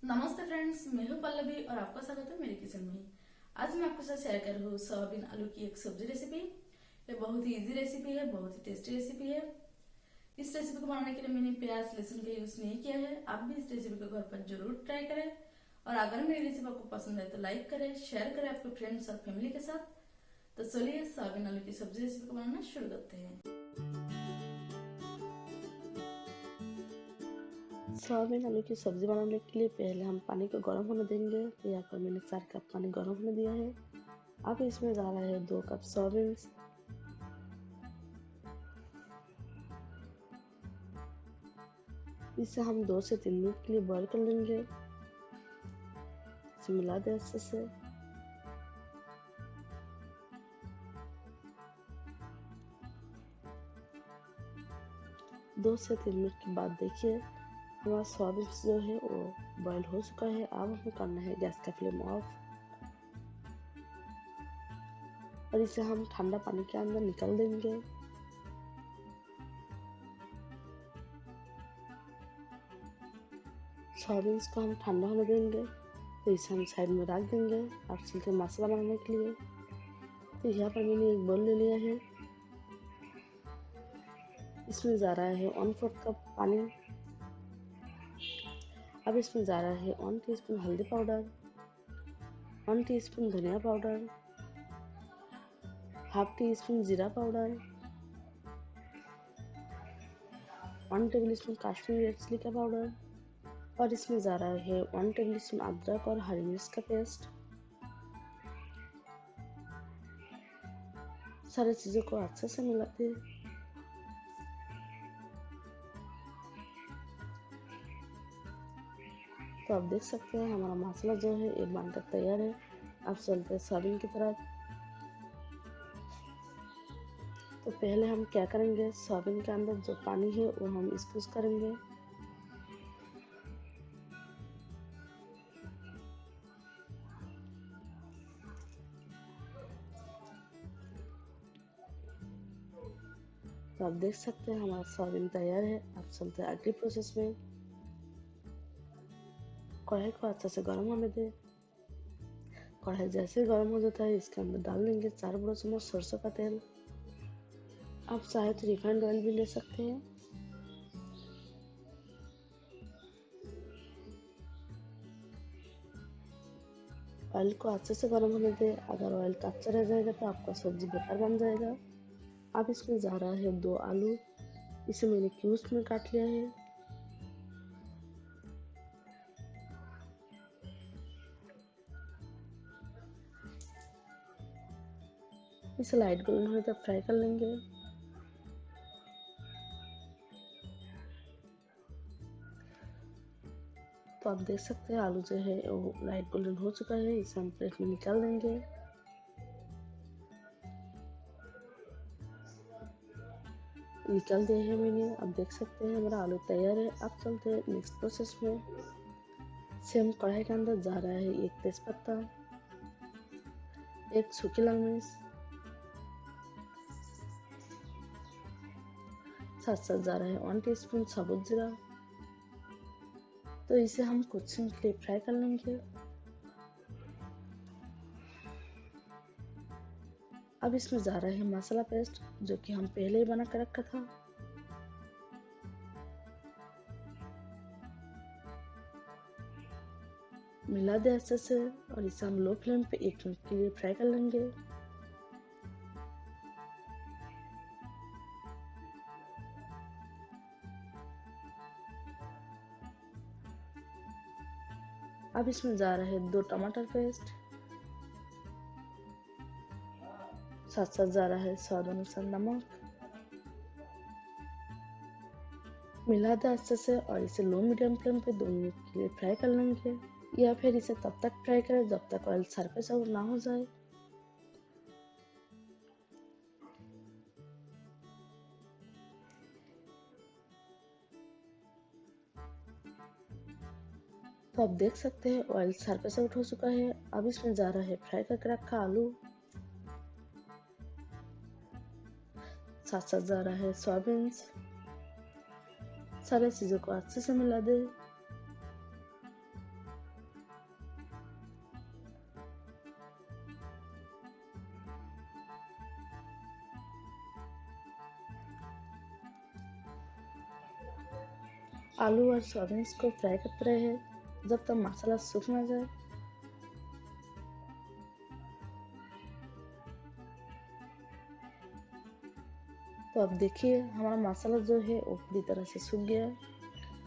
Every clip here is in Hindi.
नमस्ते फ्रेंड्स, मैं हूं पल्लवी और आपका स्वागत है मेरे किचन में। आज मैं आपके साथ शेयर कर रही हूँ सोयाबीन आलू की एक सब्जी रेसिपी। ये बहुत ही इजी रेसिपी है, बहुत ही टेस्टी रेसिपी है। इस रेसिपी को बनाने के लिए मैंने प्याज लहसुन का यूज नहीं किया है। आप भी इस रेसिपी को घर पर जरूर ट्राई करें और अगर मेरी रेसिपी आपको पसंद है तो लाइक करें, शेयर करें आपके फ्रेंड्स और फैमिली के साथ। तो चलिए सोयाबीन आलू की सब्जी रेसिपी को बनाना शुरू करते हैं। सोयाबीन आलू की सब्जी बनाने के लिए पहले हम पानी को गर्म होने देंगे। तो यहाँ पर मैंने 4 कप पानी गर्म होने दिया है। अब इसमें जा रहा है 2 कप सोयाबीन। इसे हम 2 से 3 मिनट के लिए बॉईल कर लेंगे। इसे मिला दें अच्छे से। दो से 3 मिनट के बाद देखिए हमारा सोयाबीन जो है वो बॉईल हो चुका है। अब हमें करना है गैस का फ्लेम ऑफ और इसे हम ठंडा पानी के अंदर निकाल देंगे। सोयाबीन को हम ठंडा होने देंगे, तो इसे हम साइड में रख देंगे। अब चलते मसाला बनाने के लिए। तो यहाँ पर मैंने एक बोल ले लिया है। इसमें जा रहा है 1/4 कप पानी। अब इसमें जा रहा है 1 टीस्पून हल्दी पाउडर, 1 टीस्पून धनिया पाउडर, हाफ टी स्पून जीरा powder, 1 tablespoon Kashmiri red chilli का पाउडर और इसमें जा रहा है 1 टेबल स्पून अदरक और हरी मिर्च का पेस्ट। सारी चीजों को अच्छे से मिलाते हैं। तो आप देख सकते हैं हमारा मसाला जो है ये बनकर तैयार है। अब चलते हैं सोयाबीन की तरफ। तो पहले हम क्या करेंगे, सोयाबीन के अंदर जो पानी है वो हम स्क्वीज करेंगे। तो आप देख सकते हैं हमारा सोयाबीन तैयार है। अब चलते हैं अगले प्रोसेस में। कढ़ाई को अच्छे से गर्म होने दें। कढ़ाई जैसे गर्म हो जाता है इसके अंदर डाल देंगे 4 बड़े चम्मच सरसों का तेल। आप चाहे तो रिफाइंड ऑयल भी ले सकते हैं। ऑयल को अच्छे से गर्म होने दें। अगर ऑयल कच्चा रह जाएगा तो आपका सब्जी बेकार बन जाएगा। अब इसमें जा रहा है 2 आलू। इसे मैंने क्यूब्स में काट लिया है। इसे लाइट गोल्डन होने तक फ्राई कर लेंगे। तो आप देख सकते हैं आलू जो है वो लाइट गोल्डन हो चुका है। इसे हम प्लेट में निकाल देंगे। निकाल दिया है मैंने। अब देख सकते हैं हमारा आलू तैयार है। अब चलते हैं नेक्स्ट प्रोसेस में। सेम कढ़ाई के अंदर जा रहा है 1 तेजपत्ता, 1 सूखी लाल मिर्च, साथ साथ जा रहा है 1 टीस्पून साबुत जीरा। तो इसे हम कुछ सेकंड के लिए फ्राई कर लेंगे। अब इसमें जा रहा है मसाला पेस्ट जो कि हम पहले ही बना कर रखा था। मिला दे अच्छे से और इसे हम लो फ्लेम पे 1 मिनट के लिए फ्राई कर लेंगे। अब इसमें जा रहा है 2 टमाटर पेस्ट, साथ साथ जा रहा है स्वाद अनुसार नमक। मिला दे अच्छे से और इसे लो मीडियम फ्लेम पे 2 मिनट के लिए फ्राई कर लेंगे, या फिर इसे तब तक फ्राई करें जब तक ऑयल सरफेस आउट ना हो जाए। तो आप देख सकते हैं ऑयल सरफेस आउट हो चुका है। अब इसमें जा रहा है फ्राई करके रखा आलू, साथ साथ जा रहा है सोयाबीन। सारे चीजों को अच्छे से मिला दे। आलू और सोयाबीन को फ्राई करते रहे जब तक मसाला सूख ना जाए। तो अब देखिए हमारा मसाला जो है वो पूरी तरह से सूख गया है।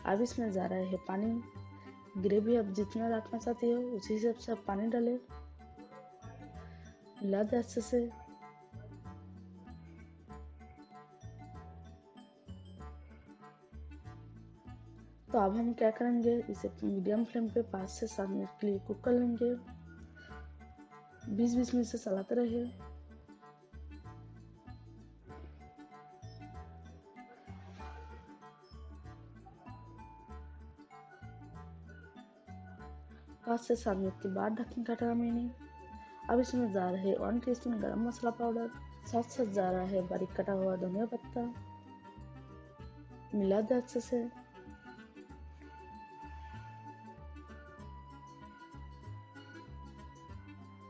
अब इसमें जा रहा है पानी। ग्रेवी आप जितना रखना चाहती हो उसी हिसाब से आप पानी डालें, मिला दें अच्छे से। तो अब हम क्या करेंगे, इसे मीडियम फ्लेम पे 5 से 7 मिनट के लिए कुक कर लेंगे। 20-20 मिनट से चलाते रहे। पाँच से 7 मिनट के बाद ढक्कन का हटाया मैंने। अब इसमें जा रहे 1 टीस्पून गरम मसाला पाउडर, साथ साथ जा रहा है बारीक कटा हुआ धनिया पत्ता, मिला दे अच्छे से।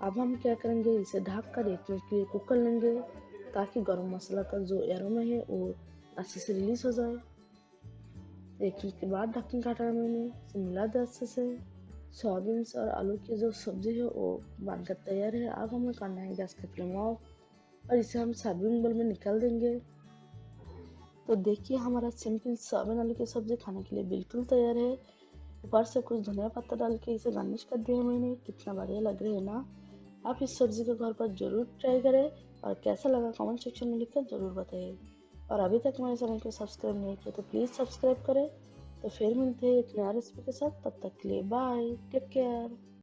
अब हम क्या करेंगे, इसे ढक कर 1 मिनट के लिए कुक कर लेंगे ताकि गरम मसाला का जो एरोमा है वो अच्छे से रिलीज हो जाए। 1 मिनट के बाद ढक्कन का हटाया मैंने, इसे मिला दे अच्छे से। सोयाबीन और आलू की जो सब्जी है वो बनकर तैयार है। अब हमें करना है गैस का फ्लेम ऑफ और इसे हम सर्विंग बोल में निकाल देंगे। तो देखिए हमारा सिंपल सोयाबीन आलू की सब्जी खाने के लिए बिल्कुल तैयार है। ऊपर से कुछ धनिया पत्ता डाल के इसे गार्निश कर दिया मैंने। कितना बढ़िया लग रहा है ना। आप इस सब्जी को घर पर जरूर ट्राई करें और कैसा लगा कमेंट सेक्शन में लिखकर जरूर बताइए। और अभी तक हमारे चैनल को सब्सक्राइब नहीं किया तो प्लीज़ सब्सक्राइब करें। तो फिर मिलते हैं एक नया रेसिपी के साथ, तब तक के लिए बाय, टेक केयर।